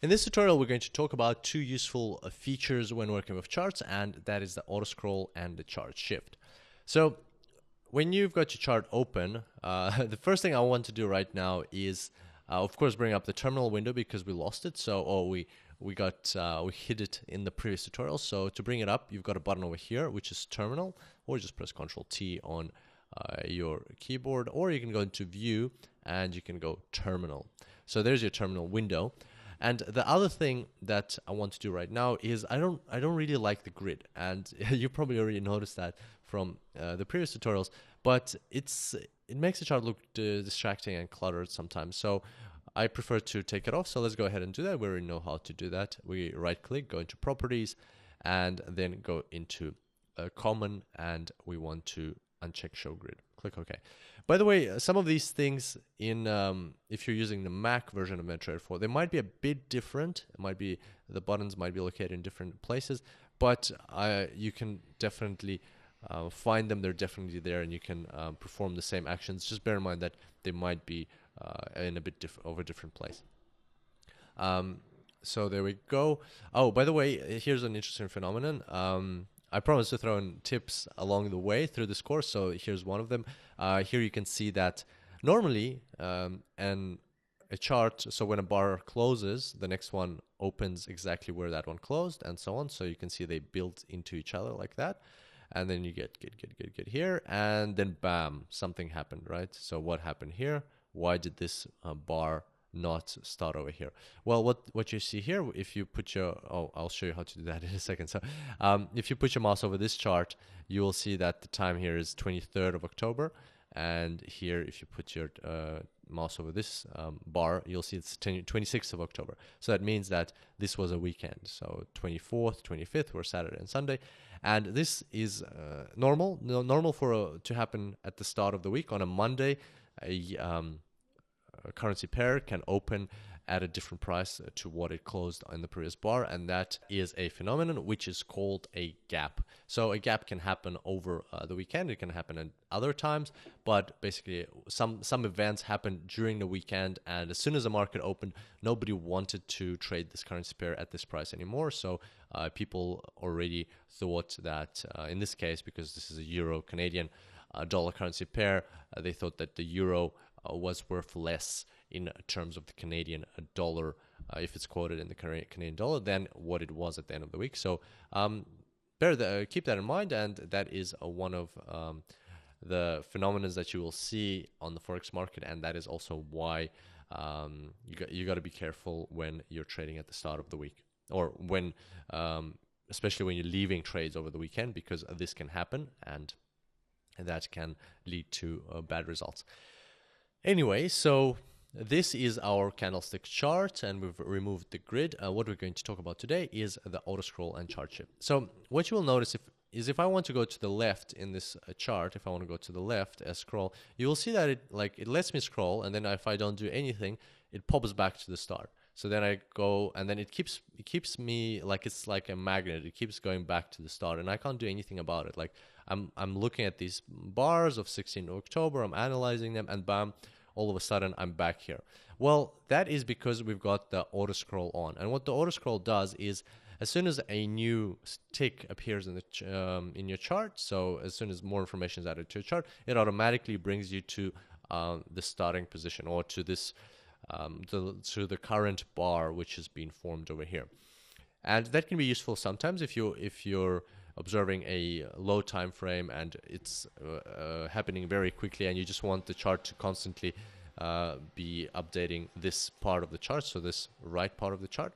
In this tutorial, we're going to talk about two useful features when working with charts, and that is the auto scroll and the chart shift. So when you've got your chart open, the first thing I want to do right now is, of course, bring up the terminal window because we lost it. So, we hid it in the previous tutorial. So to bring it up, you've got a button over here, which is terminal, or just press Ctrl T on your keyboard, or you can go into view and you can go terminal. So there's your terminal window. And the other thing that I want to do right now is I don't really like the grid, and you probably already noticed that from the previous tutorials, but it makes the chart look distracting and cluttered sometimes. So I prefer to take it off. So let's go ahead and do that. We already know how to do that. We right click, go into properties, and then go into common, and we want to uncheck show grid. Click OK. By the way, some of these things in if you're using the Mac version of MetaTrader 4, they might be a bit different. It might be the buttons might be located in different places, but you can definitely find them. They're definitely there, and you can perform the same actions. Just bear in mind that they might be in a bit of a different place. So there we go. Oh, by the way, here's an interesting phenomenon. I promise to throw in tips along the way through this course, so here's one of them. Here you can see that normally and a chart, so when a bar closes, the next one opens exactly where that one closed, and so on. So you can see they build into each other like that, and then you get here, and then bam, something happened, right? So what happened here? Why did this bar not start over here? Well, what you see here, if you put your I'll show you how to do that in a second. So if you put your mouse over this chart, you will see that the time here is 23rd of October, and here if you put your mouse over this bar, you'll see it's 26th of October. So that means that this was a weekend. So 24th, 25th were Saturday and Sunday, and this is normal for to happen at the start of the week. On a Monday, a currency pair can open at a different price to what it closed in the previous bar, and that is a phenomenon which is called a gap. So a gap can happen over the weekend. It can happen at other times, but basically some events happen during the weekend, and as soon as the market opened, nobody wanted to trade this currency pair at this price anymore. So people already thought that in this case, because this is a euro Canadian dollar currency pair, they thought that the euro was worth less in terms of the Canadian dollar if it's quoted in the Canadian dollar than what it was at the end of the week. So keep that in mind, and that is one of the phenomena that you will see on the Forex market, and that is also why you got to be careful when you're trading at the start of the week, or when especially when you're leaving trades over the weekend, because this can happen, and that can lead to bad results. Anyway, so this is our candlestick chart, and we've removed the grid. What we're going to talk about today is the auto scroll and chart shift. So what you will notice if I want to go to the left in this chart, if I want to go to the left as scroll, you will see that it lets me scroll, and then if I don't do anything, it pops back to the start. So then I go, and then it keeps me like it's like a magnet. It keeps going back to the start, and I can't do anything about it. Like I'm looking at these bars of 16th of October, I'm analyzing them, and bam, all of a sudden I'm back here. Well, that is because we've got the auto scroll on, and what the auto scroll does is, as soon as a new tick appears in the in your chart, so as soon as more information is added to your chart, it automatically brings you to the starting position, or to this to the current bar which has been formed over here. And that can be useful sometimes if you're observing a low time frame and it's happening very quickly, and you just want the chart to constantly be updating this part of the chart, so this right part of the chart.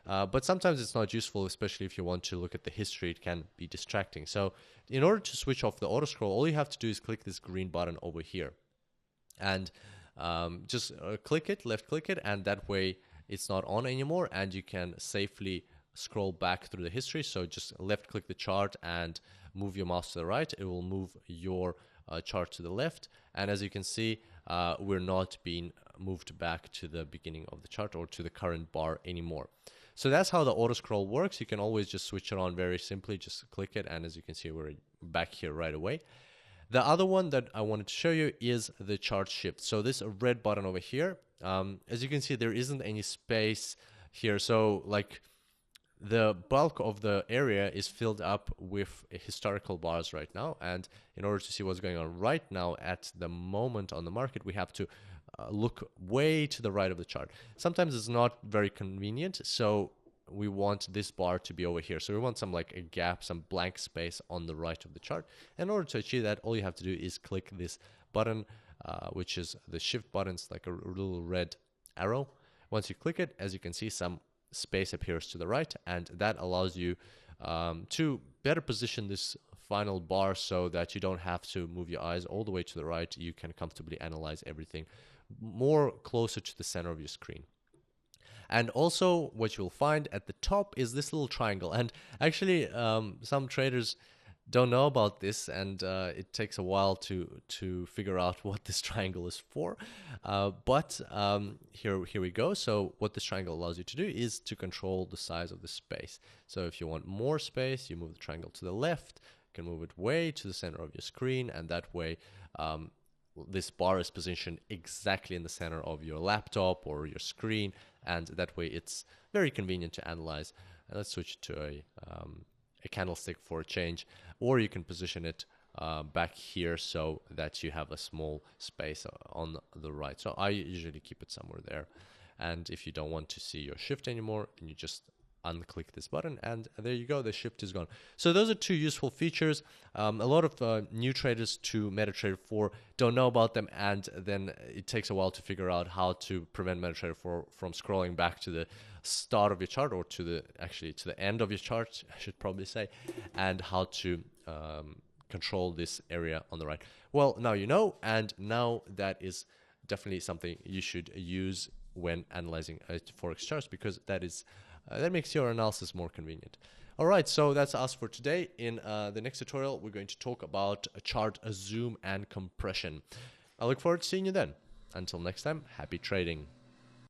But sometimes it's not useful, especially if you want to look at the history. It can be distracting. So in order to switch off the auto scroll, all you have to do is click this green button over here, and just left click it, and that way it's not on anymore, and you can safely scroll back through the history. So just left click the chart and move your mouse to the right. It will move your chart to the left, and as you can see, we're not being moved back to the beginning of the chart or to the current bar anymore. So that's how the auto scroll works. You can always just switch it on very simply. Just click it, and as you can see, we're back here right away. The other one that I wanted to show you is the chart shift. So this red button over here, as you can see, there isn't any space here. So like the bulk of the area is filled up with historical bars right now. And in order to see what's going on right now at the moment on the market, we have to look way to the right of the chart. Sometimes it's not very convenient, so we want this bar to be over here. So we want some like a gap, some blank space on the right of the chart. In order to achieve that, all you have to do is click this button, which is the shift button. It's like a little red arrow. Once you click it, as you can see, some space appears to the right, and that allows you to better position this final bar so that you don't have to move your eyes all the way to the right. You can comfortably analyze everything more closer to the center of your screen. And also what you'll find at the top is this little triangle. And actually some traders don't know about this, and it takes a while to figure out what this triangle is for. But here we go. So what this triangle allows you to do is to control the size of the space. So if you want more space, you move the triangle to the left, you can move it way to the center of your screen, and that way this bar is positioned exactly in the center of your laptop or your screen, and that way it's very convenient to analyze. And let's switch to a candlestick for a change, or you can position it back here so that you have a small space on the right. So I usually keep it somewhere there. And if you don't want to see your shift anymore, and you just unclick this button, and there you go, the shift is gone. So those are two useful features. A lot of new traders to MetaTrader 4 don't know about them, and then it takes a while to figure out how to prevent MetaTrader 4 from scrolling back to the start of your chart, or to the end of your chart, I should probably say, and how to control this area on the right. Well, now you know, and now that is definitely something you should use when analyzing Forex charts, because that makes your analysis more convenient. All right, so that's us for today. In the next tutorial, we're going to talk about chart zoom and compression. I look forward to seeing you then. Until next time, happy trading.